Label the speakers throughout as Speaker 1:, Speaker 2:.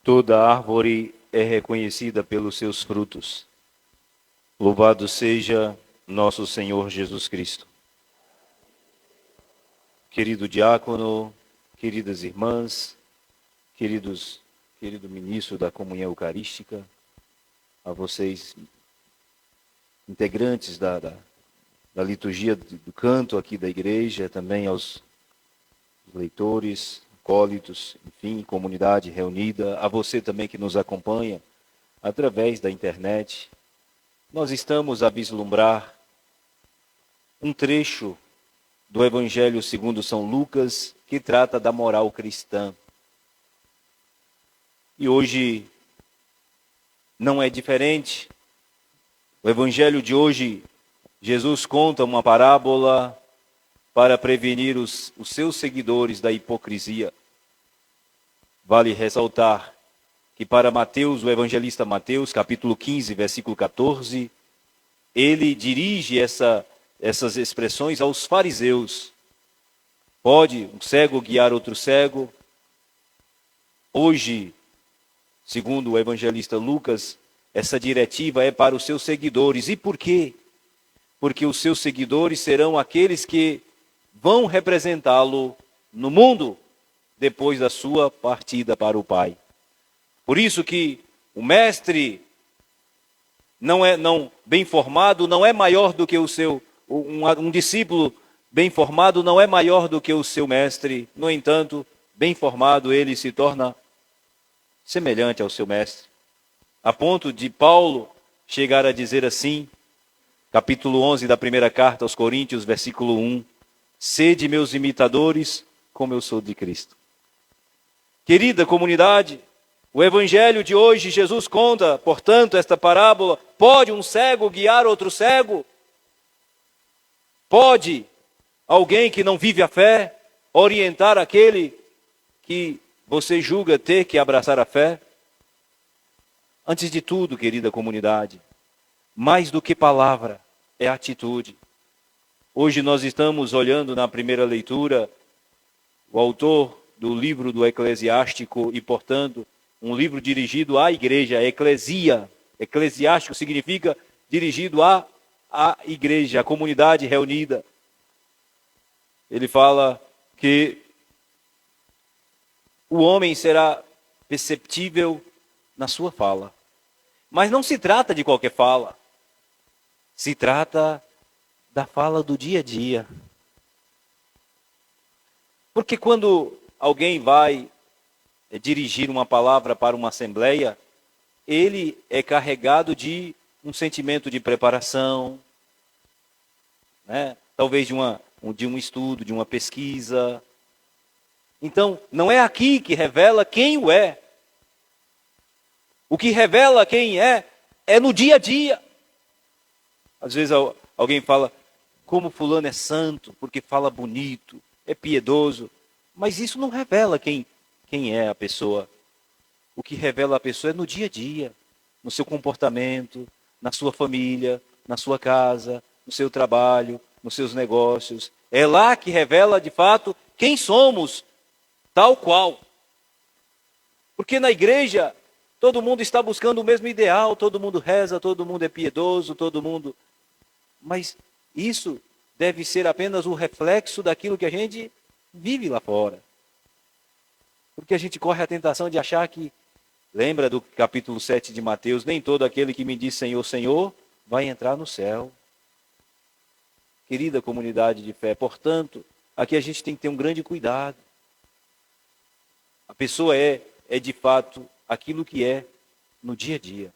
Speaker 1: Toda árvore é reconhecida pelos seus frutos. Louvado seja nosso Senhor Jesus Cristo. Querido diácono, queridas irmãs, querido ministro da comunhão eucarística, a vocês, integrantes da liturgia do canto aqui da igreja, também aos leitores, acólitos, enfim, comunidade reunida, a você também que nos acompanha através da internet. Nós estamos a vislumbrar um trecho do Evangelho segundo São Lucas, que trata da moral cristã. E hoje não é diferente. O Evangelho de hoje, Jesus conta uma parábola para prevenir os seus seguidores da hipocrisia. Vale ressaltar que para Mateus, o evangelista Mateus, capítulo 15, versículo 14, ele dirige essas expressões aos fariseus. Pode um cego guiar outro cego? Hoje, segundo o evangelista Lucas, essa diretiva é para os seus seguidores. E por quê? Porque os seus seguidores serão aqueles que vão representá-lo no mundo depois da sua partida para o Pai. Por isso que o mestre bem formado não é maior do que o seu, um discípulo bem formado não é maior do que o seu mestre. No entanto, bem formado ele se torna semelhante ao seu mestre. A ponto de Paulo chegar a dizer assim, capítulo 11 da primeira carta aos Coríntios, versículo 1, sede meus imitadores, como eu sou de Cristo. Querida comunidade, o evangelho de hoje, Jesus conta, portanto, esta parábola. Pode um cego guiar outro cego? Pode alguém que não vive a fé orientar aquele que você julga ter que abraçar a fé? Antes de tudo, querida comunidade, mais do que palavra, é atitude. Hoje nós estamos olhando na primeira leitura o autor do livro do Eclesiástico e, portanto, um livro dirigido à igreja, eclesia. Eclesiástico significa dirigido à igreja, à comunidade reunida. Ele fala que o homem será perceptível na sua fala. Mas não se trata de qualquer fala. Se trata da fala do dia a dia. Porque quando alguém vai dirigir uma palavra para uma assembleia, ele é carregado de um sentimento de preparação, né? Talvez de um estudo, de uma pesquisa. Então, não é aqui que revela quem o é. O que revela quem é no dia a dia. Às vezes alguém fala, como fulano é santo, porque fala bonito, é piedoso. Mas isso não revela quem é a pessoa. O que revela a pessoa é no dia a dia, no seu comportamento, na sua família, na sua casa, no seu trabalho, nos seus negócios. É lá que revela, de fato, quem somos, tal qual. Porque na igreja, todo mundo está buscando o mesmo ideal, todo mundo reza, todo mundo é piedoso, todo mundo... Mas isso deve ser apenas o reflexo daquilo que a gente vive lá fora. Porque a gente corre a tentação de achar que, lembra do capítulo 7 de Mateus, nem todo aquele que me diz Senhor, Senhor, vai entrar no céu. Querida comunidade de fé, portanto, aqui a gente tem que ter um grande cuidado. A pessoa é de fato aquilo que é no dia a dia.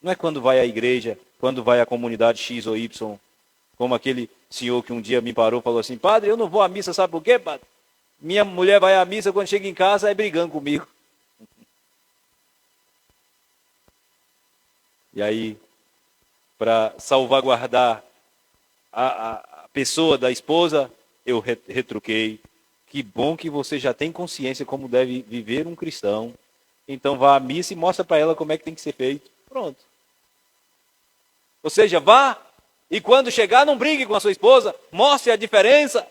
Speaker 1: Não é quando vai à igreja, quando vai à comunidade X ou Y, como aquele senhor que um dia me parou e falou assim, padre, eu não vou à missa, sabe por quê, padre? Minha mulher vai à missa, quando chega em casa, é brigando comigo. E aí, para salvaguardar a pessoa da esposa, eu retruquei. Que bom que você já tem consciência como deve viver um cristão. Então vá à missa e mostra para ela como é que tem que ser feito. Pronto. Ou seja, vá e quando chegar não brigue com a sua esposa, mostre a diferença.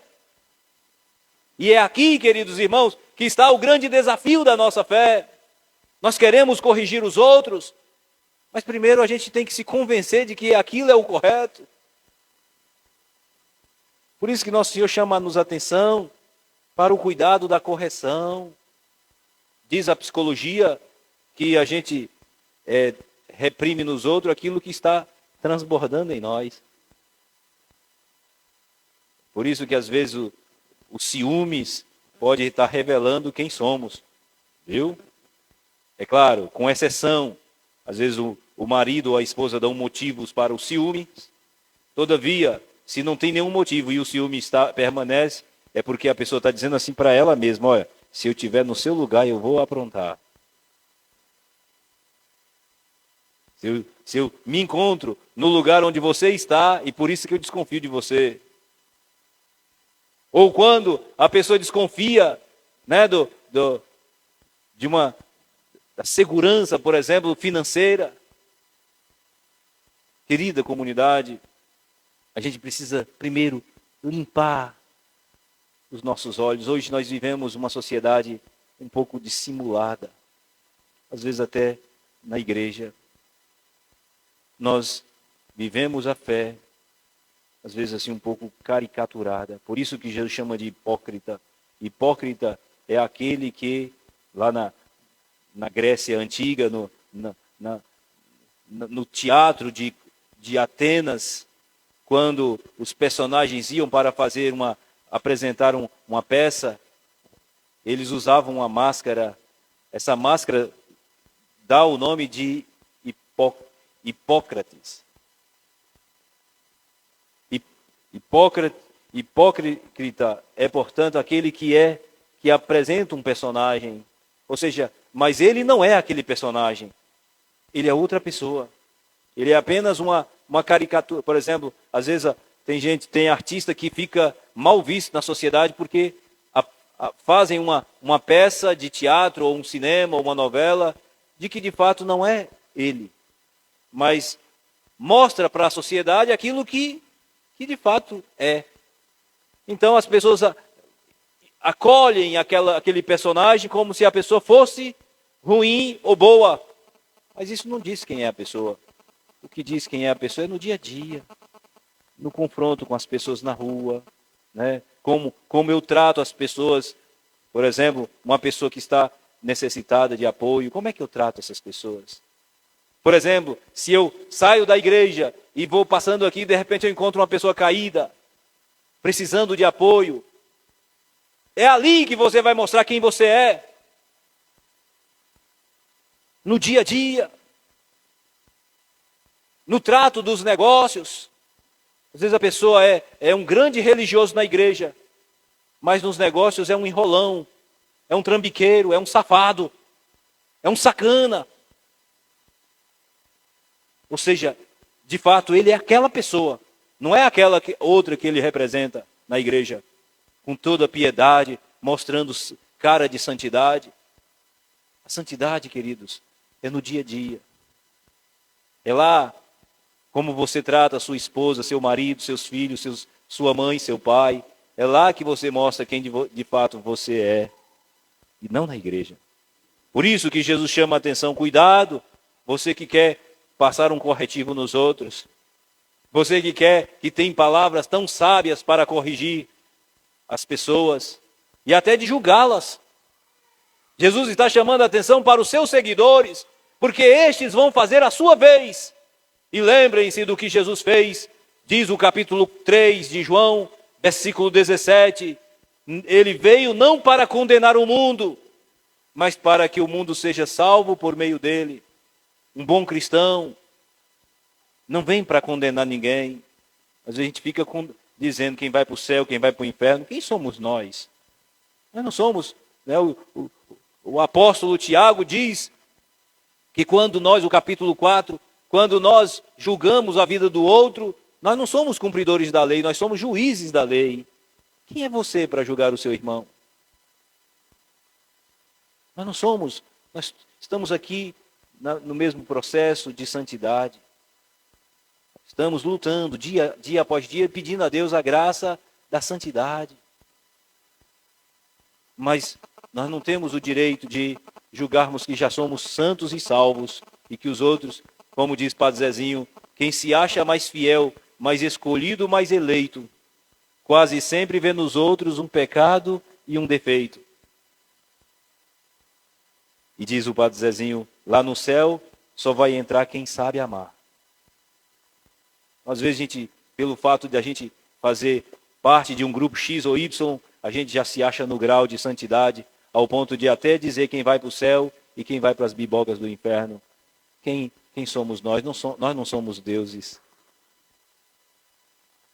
Speaker 1: E é aqui, queridos irmãos, que está o grande desafio da nossa fé. Nós queremos corrigir os outros, mas primeiro a gente tem que se convencer de que aquilo é o correto. Por isso que nosso Senhor chama-nos a atenção para o cuidado da correção. Diz a psicologia que a gente reprime nos outros aquilo que está transbordando em nós. Por isso que às vezes o ciúmes pode estar revelando quem somos, viu? É claro, com exceção, às vezes o marido ou a esposa dão motivos para o ciúme. Todavia, se não tem nenhum motivo e o ciúme permanece, é porque a pessoa está dizendo assim para ela mesma: olha, se eu estiver no seu lugar, eu vou aprontar. Se eu me encontro no lugar onde você está, e por isso que eu desconfio de você. Ou quando a pessoa desconfia, né, da segurança, por exemplo, financeira. Querida comunidade, a gente precisa primeiro limpar os nossos olhos. Hoje nós vivemos uma sociedade um pouco dissimulada. Às vezes até na igreja. Nós vivemos a fé, às vezes assim um pouco caricaturada. Por isso que Jesus chama de hipócrita. Hipócrita é aquele que, lá na Grécia Antiga, no teatro de Atenas, quando os personagens iam para apresentar uma peça, eles usavam uma máscara. Essa máscara dá o nome de Hipócrates. Hipócrita é, portanto, aquele que apresenta um personagem. Ou seja, mas ele não é aquele personagem. Ele é outra pessoa. Ele é apenas uma caricatura. Por exemplo, às vezes tem artista que fica mal visto na sociedade porque fazem uma peça de teatro, ou um cinema, ou uma novela, de que de fato não é ele. Mas mostra para a sociedade aquilo que de fato é. Então as pessoas acolhem aquele personagem como se a pessoa fosse ruim ou boa. Mas isso não diz quem é a pessoa. O que diz quem é a pessoa é no dia a dia, no confronto com as pessoas na rua, né? Como eu trato as pessoas. Por exemplo, uma pessoa que está necessitada de apoio, como é que eu trato essas pessoas? Por exemplo, se eu saio da igreja e vou passando aqui, de repente eu encontro uma pessoa caída, precisando de apoio, é ali que você vai mostrar quem você é. No dia a dia, no trato dos negócios. Às vezes a pessoa é um grande religioso na igreja, mas nos negócios é um enrolão, é um trambiqueiro, é um safado, é um sacana. Ou seja, de fato, ele é aquela pessoa, não é aquela outra que ele representa na igreja, com toda a piedade, mostrando cara de santidade. A santidade, queridos, é no dia a dia. É lá como você trata a sua esposa, seu marido, seus filhos, sua mãe, seu pai. É lá que você mostra quem de fato você é, e não na igreja. Por isso que Jesus chama a atenção: cuidado, você que quer passar um corretivo nos outros, você que tem palavras tão sábias para corrigir as pessoas e até de julgá-las. Jesus está chamando a atenção para os seus seguidores, porque estes vão fazer a sua vez. E lembrem-se do que Jesus fez, diz o capítulo 3 de João, versículo 17, ele veio não para condenar o mundo, mas para que o mundo seja salvo por meio dele. Um bom cristão não vem para condenar ninguém. Às vezes a gente fica dizendo quem vai para o céu, quem vai para o inferno. Quem somos nós? Nós não somos, né? O apóstolo Tiago diz que quando nós, o capítulo 4, quando nós julgamos a vida do outro, nós não somos cumpridores da lei, nós somos juízes da lei. Quem é você para julgar o seu irmão? Nós não somos, nós estamos aqui no mesmo processo de santidade. Estamos lutando dia após dia, pedindo a Deus a graça da santidade. Mas nós não temos o direito de julgarmos que já somos santos e salvos e que os outros, como diz Padre Zezinho, quem se acha mais fiel, mais escolhido, mais eleito, quase sempre vê nos outros um pecado e um defeito. E diz o Padre Zezinho, lá no céu só vai entrar quem sabe amar. Às vezes pelo fato de a gente fazer parte de um grupo X ou Y, a gente já se acha no grau de santidade, ao ponto de até dizer quem vai para o céu e quem vai para as bibocas do inferno. Quem somos nós? Nós não somos deuses.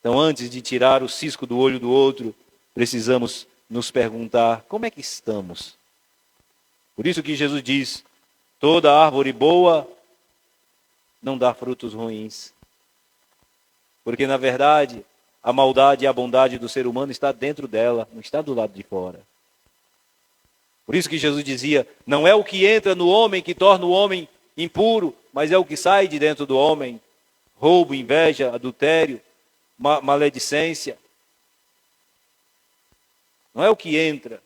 Speaker 1: Então, antes de tirar o cisco do olho do outro, precisamos nos perguntar, como é que estamos? Por isso que Jesus diz, toda árvore boa não dá frutos ruins. Porque, na verdade, a maldade e a bondade do ser humano está dentro dela, não está do lado de fora. Por isso que Jesus dizia, não é o que entra no homem que torna o homem impuro, mas é o que sai de dentro do homem. Roubo, inveja, adultério, maledicência. Não é o que entra,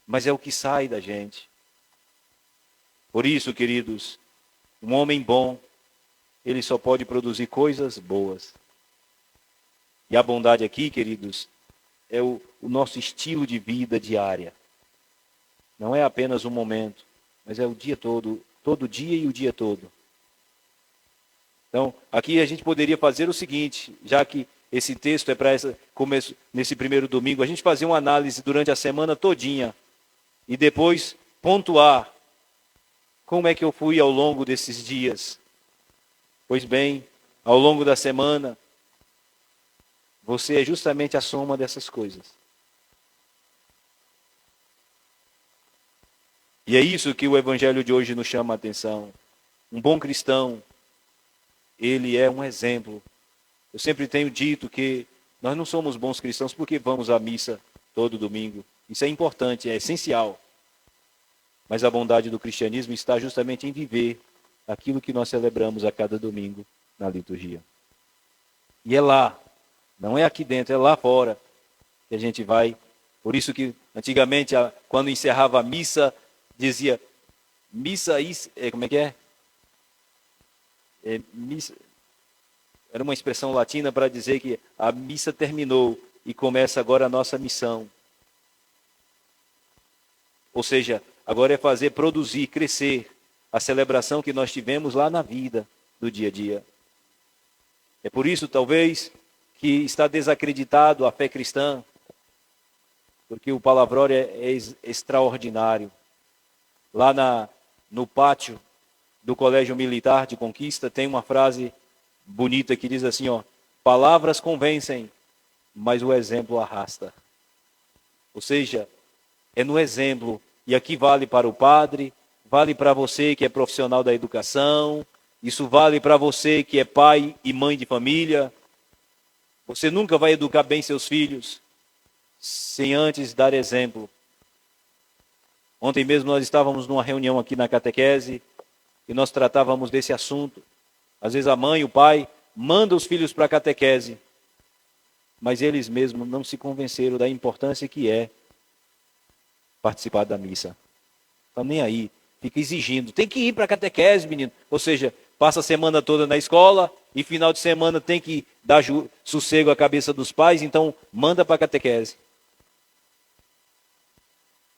Speaker 1: mas é o que sai da gente. Por isso, queridos, um homem bom, ele só pode produzir coisas boas. E a bondade aqui, queridos, é o nosso estilo de vida diária. Não é apenas um momento, mas é o dia todo dia e o dia todo. Então, aqui a gente poderia fazer o seguinte, já que esse texto é para começo nesse primeiro domingo, a gente fazer uma análise durante a semana todinha e depois pontuar como é que eu fui ao longo desses dias. Pois bem, ao longo da semana, você é justamente a soma dessas coisas. E é isso que o Evangelho de hoje nos chama a atenção. Um bom cristão, ele é um exemplo. Eu sempre tenho dito que nós não somos bons cristãos porque vamos à missa todo domingo. Isso é importante, é essencial. Mas a bondade do cristianismo está justamente em viver aquilo que nós celebramos a cada domingo na liturgia. E é lá, não é aqui dentro, é lá fora que a gente vai. Por isso que antigamente, quando encerrava a missa, dizia, missa, como é que é? Missa, era uma expressão latina para dizer que a missa terminou e começa agora a nossa missão. Ou seja, agora é fazer produzir, crescer a celebração que nós tivemos lá na vida do dia a dia. É por isso, talvez, que está desacreditado a fé cristã, porque o palavrório é extraordinário. Lá no pátio do Colégio Militar de Conquista tem uma frase bonita que diz assim, palavras convencem, mas o exemplo arrasta. Ou seja, é no exemplo, e aqui vale para o padre, vale para você que é profissional da educação, isso vale para você que é pai e mãe de família. Você nunca vai educar bem seus filhos sem antes dar exemplo. Ontem mesmo nós estávamos numa reunião aqui na catequese e nós tratávamos desse assunto. Às vezes a mãe, o pai, manda os filhos para a catequese, mas eles mesmos não se convenceram da importância que é participar da missa. Estão nem aí, fica exigindo. Tem que ir para a catequese, menino. Ou seja, passa a semana toda na escola e final de semana tem que dar sossego à cabeça dos pais, então manda para a catequese.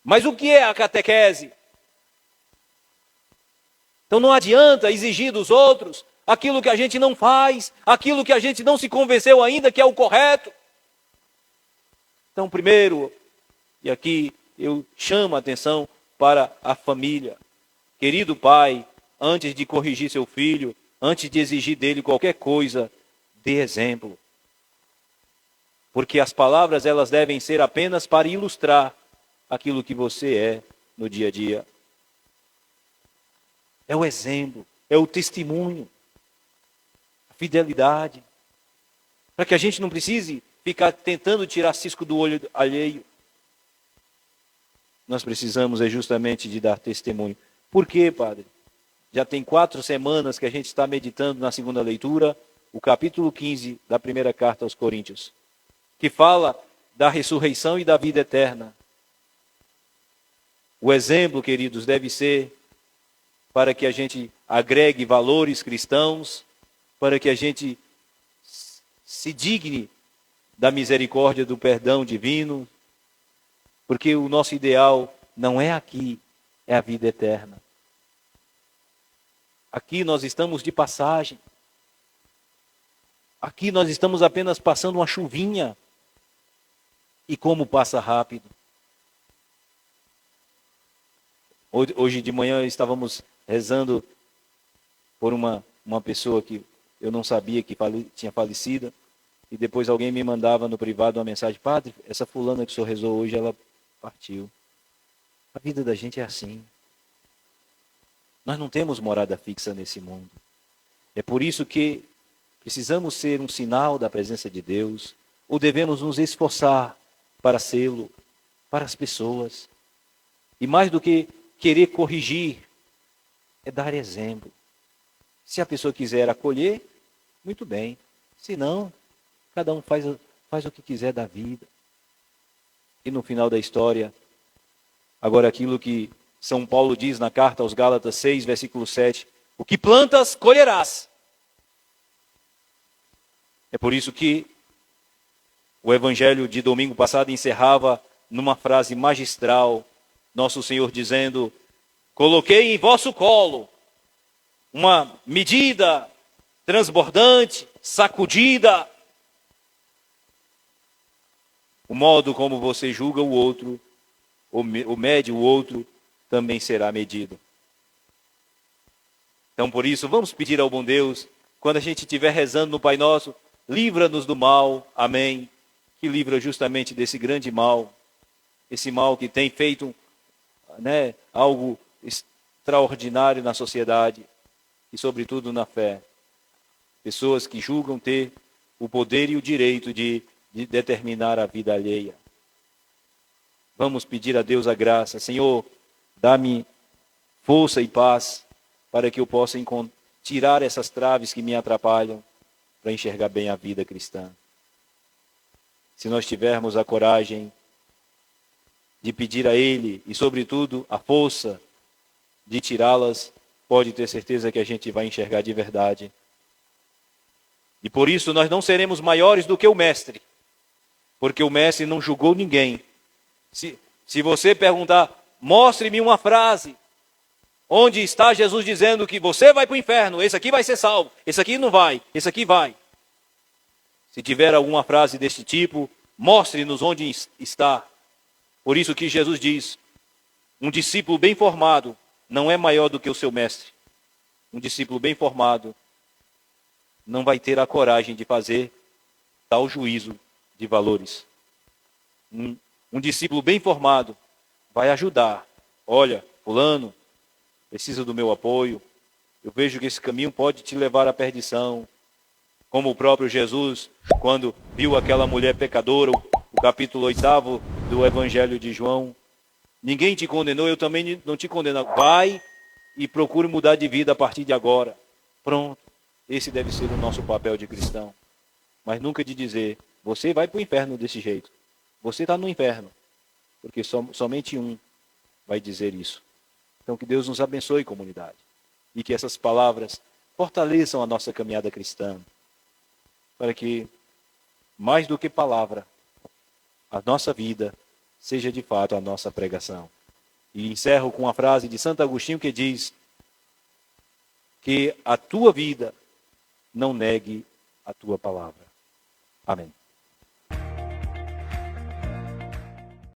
Speaker 1: Mas o que é a catequese? Então não adianta exigir dos outros aquilo que a gente não faz, aquilo que a gente não se convenceu ainda que é o correto. Então, primeiro, e aqui eu chamo a atenção para a família. Querido pai, antes de corrigir seu filho, antes de exigir dele qualquer coisa, dê exemplo. Porque as palavras elas devem ser apenas para ilustrar aquilo que você é no dia a dia. É o exemplo, é o testemunho, a fidelidade. Para que a gente não precise ficar tentando tirar cisco do olho alheio. Nós precisamos justamente de dar testemunho. Por quê, padre? Já tem 4 semanas que a gente está meditando na segunda leitura, o capítulo 15 da primeira carta aos Coríntios, que fala da ressurreição e da vida eterna. O exemplo, queridos, deve ser para que a gente agregue valores cristãos, para que a gente se digne da misericórdia, do perdão divino, porque o nosso ideal não é aqui, é a vida eterna. Aqui nós estamos de passagem. Aqui nós estamos apenas passando uma chuvinha. E como passa rápido. Hoje de manhã estávamos rezando por uma pessoa que eu não sabia que tinha falecido. E depois alguém me mandava no privado uma mensagem: padre, essa fulana que o senhor rezou hoje, ela partiu. A vida da gente é assim. Nós não temos morada fixa nesse mundo. É por isso que precisamos ser um sinal da presença de Deus, ou devemos nos esforçar para sê-lo, para as pessoas. E mais do que querer corrigir, é dar exemplo. Se a pessoa quiser acolher, muito bem. Se não, cada um faz o que quiser da vida. E no final da história, agora aquilo que São Paulo diz na carta aos Gálatas 6, versículo 7, o que plantas, colherás. É por isso que o evangelho de domingo passado encerrava numa frase magistral, nosso Senhor dizendo: coloquei em vosso colo uma medida transbordante, sacudida. O modo como você julga o outro, ou mede o outro, também será medido. Então, por isso, vamos pedir ao bom Deus, quando a gente estiver rezando no Pai Nosso, livra-nos do mal, amém, que livra justamente desse grande mal, esse mal que tem feito algo extraordinário na sociedade e, sobretudo, na fé. Pessoas que julgam ter o poder e o direito de determinar a vida alheia. Vamos pedir a Deus a graça. Senhor, dá-me força e paz para que eu possa tirar essas traves que me atrapalham para enxergar bem a vida cristã. Se nós tivermos a coragem de pedir a Ele e, sobretudo, a força de tirá-las, pode ter certeza que a gente vai enxergar de verdade. E por isso nós não seremos maiores do que o Mestre, porque o Mestre não julgou ninguém. Se você perguntar, mostre-me uma frase onde está Jesus dizendo que você vai para o inferno, esse aqui vai ser salvo, esse aqui não vai, esse aqui vai. Se tiver alguma frase desse tipo, mostre-nos onde está. Por isso que Jesus diz, um discípulo bem formado não é maior do que o seu mestre. Um discípulo bem formado não vai ter a coragem de fazer tal juízo de valores. Um discípulo bem formado vai ajudar. Olha, fulano, precisa do meu apoio. Eu vejo que esse caminho pode te levar à perdição. Como o próprio Jesus, quando viu aquela mulher pecadora, o capítulo 8 do Evangelho de João, ninguém te condenou, eu também não te condeno. Vai e procure mudar de vida a partir de agora. Pronto, esse deve ser o nosso papel de cristão. Mas nunca de dizer, você vai para o inferno desse jeito. Você está no inferno, porque somente um vai dizer isso. Então que Deus nos abençoe, comunidade, e que essas palavras fortaleçam a nossa caminhada cristã, para que, mais do que palavra, a nossa vida seja de fato a nossa pregação. E encerro com uma frase de Santo Agostinho que diz que a tua vida não negue a tua palavra. Amém.